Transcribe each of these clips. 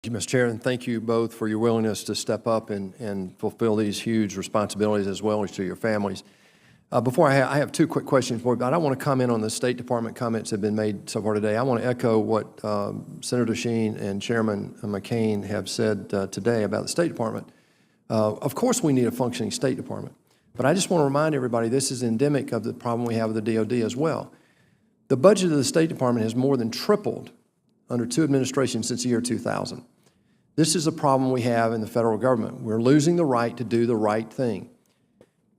Thank you, Mr. Chair, and thank you both for your willingness to step up and fulfill these huge responsibilities as well as to your families. Before I have two quick questions for you, but I want to comment on the State Department comments that have been made so far today. I want to echo what Senator Sheen and Chairman McCain have said today about the State Department. Of course, we need a functioning State Department, but I just want to remind everybody this is endemic of the problem we have with the DOD as well. The budget of the State Department has more than tripled under two administrations since the year 2000. This is a problem we have in the federal government. We're losing the right to do the right thing.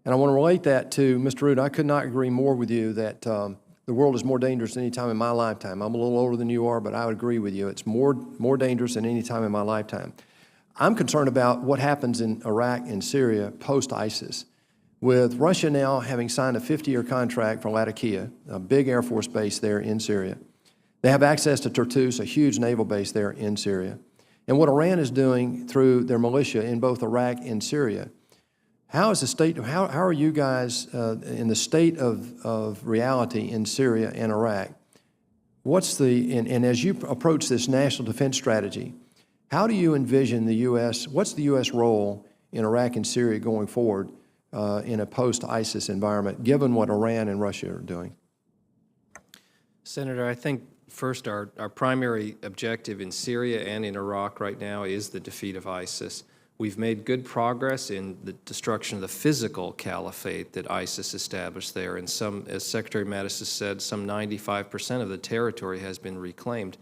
And I want to relate that to Mr. Root. I could not agree more with you that the world is more dangerous than any time in my lifetime. I'm a little older than you are, but I would agree with you. It's more dangerous than any time in my lifetime. I'm concerned about what happens in Iraq and Syria post-ISIS. With Russia now having signed a 50-year contract for Latakia, a big Air Force base there in Syria. They have access to Tartus, a huge naval base there in Syria. And what Iran is doing through their militia in both Iraq and Syria. How is the state, how are you guys in the state of reality in Syria and Iraq? What's the, and as you approach this national defense strategy, how do you envision the U.S., what's the U.S. role in Iraq and Syria going forward in a post-ISIS environment, given what Iran and Russia are doing? Senator, I think first our primary objective in Syria and in Iraq right now is the defeat of ISIS. We've made good progress in the destruction of the physical caliphate that ISIS established there, and some, as Secretary Mattis has said, some 95% of the territory has been reclaimed.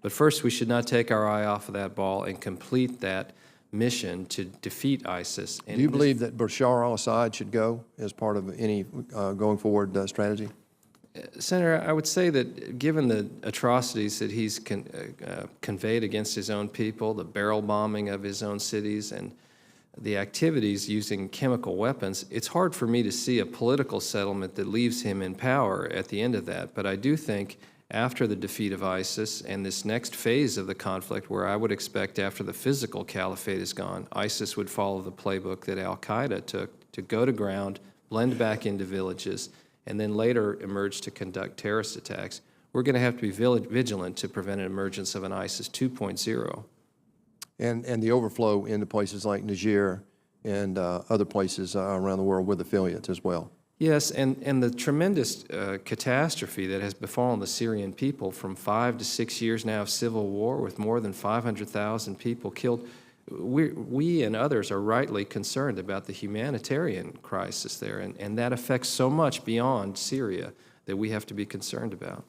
But first, we should not take our eye off of that ball and complete that mission to defeat ISIS. And do you believe that Bashar al-Assad should go as part of any going forward strategy? Senator, I would say that given the atrocities that he's conveyed against his own people, the barrel bombing of his own cities, and the activities using chemical weapons, it's hard for me to see a political settlement that leaves him in power at the end of that. But I do think after the defeat of ISIS and this next phase of the conflict, where I would expect after the physical caliphate is gone, ISIS would follow the playbook that al-Qaeda took to go to ground, blend back into villages, and then later emerge to conduct terrorist attacks. We're going to have to be vigilant to prevent an emergence of an ISIS 2.0. And the overflow into places like Niger and other places around the world with affiliates as well. Yes, and the tremendous catastrophe that has befallen the Syrian people from 5 to 6 years now of civil war with more than 500,000 people killed. We and others are rightly concerned about the humanitarian crisis there, and that affects so much beyond Syria that we have to be concerned about.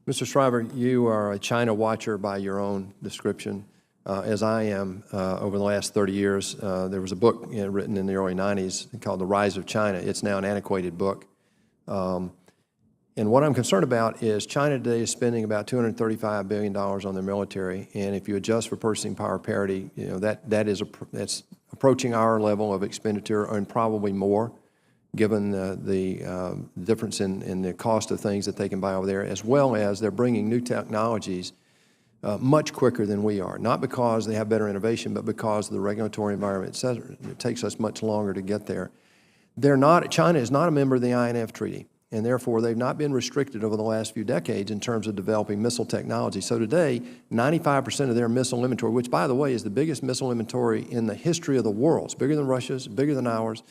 Mr. Shriver, you are a China watcher by your own description, as I am over the last 30 years. There was a book written in the early 90s called The Rise of China. It's now an antiquated book. And what I'm concerned about is China today is spending about $235 billion on their military, and if you adjust for purchasing power parity, you know, that's approaching our level of expenditure and probably more, given the difference in the cost of things that they can buy over there, as well as they're bringing new technologies much quicker than we are, not because they have better innovation, but because the regulatory environment says it takes us much longer to get there. China is not a member of the INF Treaty, and therefore they've not been restricted over the last few decades in terms of developing missile technology. So today, 95% of their missile inventory, which by the way is the biggest missile inventory in the history of the world, it's bigger than Russia's, bigger than ours,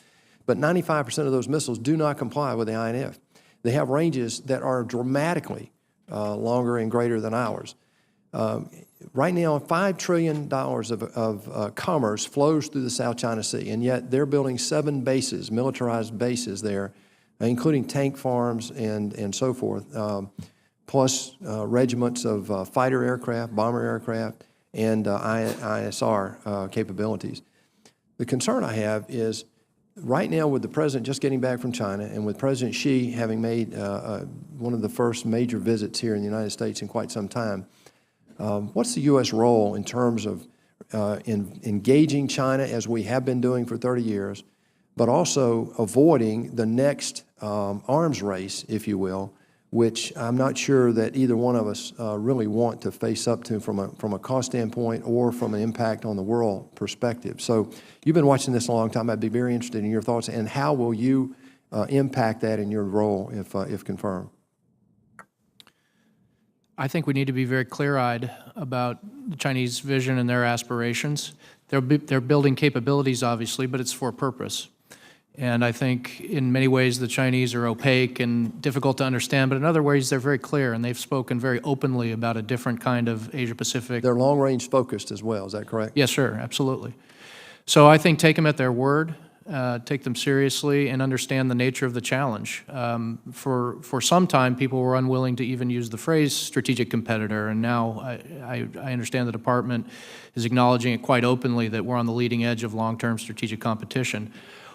but 95% of those missiles do not comply with the INF. They have ranges that are dramatically longer and greater than ours. Right now, $5 trillion of commerce flows through the South China Sea, and yet they're building 7 bases, militarized bases there, including tank farms and so forth, plus regiments of fighter aircraft, bomber aircraft, and ISR capabilities. The concern I have is right now with the President just getting back from China and with President Xi having made one of the first major visits here in the United States in quite some time, what's the U.S. role in terms of engaging China as we have been doing for 30 years, but also avoiding the next arms race, if you will, which I'm not sure that either one of us really want to face up to from a cost standpoint or from an impact on the world perspective. So you've been watching this a long time. I'd be very interested in your thoughts, and how will you impact that in your role if confirmed? I think we need to be very clear-eyed about the Chinese vision and their aspirations. They're building capabilities, obviously, but it's for a purpose. And I think in many ways the Chinese are opaque and difficult to understand, but in other ways they're very clear, and they've spoken very openly about a different kind of Asia-Pacific. They're long-range focused as well, is that correct? Yes, sir, absolutely. So I think take them at their word, take them seriously, and understand the nature of the challenge. For some time, people were unwilling to even use the phrase strategic competitor, and now I understand the department is acknowledging it quite openly that we're on the leading edge of long-term strategic competition.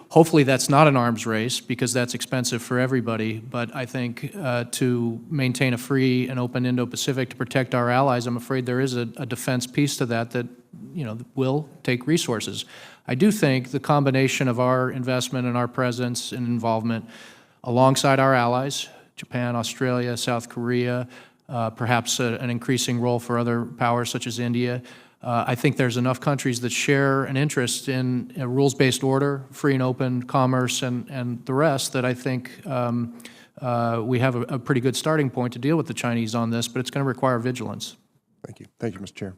Hopefully that's not an arms race, because that's expensive for everybody, but I think to maintain a free and open Indo-Pacific, to protect our allies, I'm afraid there is a defense piece to that will take resources. I do think the combination of our investment and our presence and involvement alongside our allies, Japan, Australia, South Korea, perhaps an increasing role for other powers such as India, I think there's enough countries that share an interest in a rules-based order, free and open commerce, and the rest, that I think we have a pretty good starting point to deal with the Chinese on this, but it's going to require vigilance. Thank you. Thank you, Mr. Chair.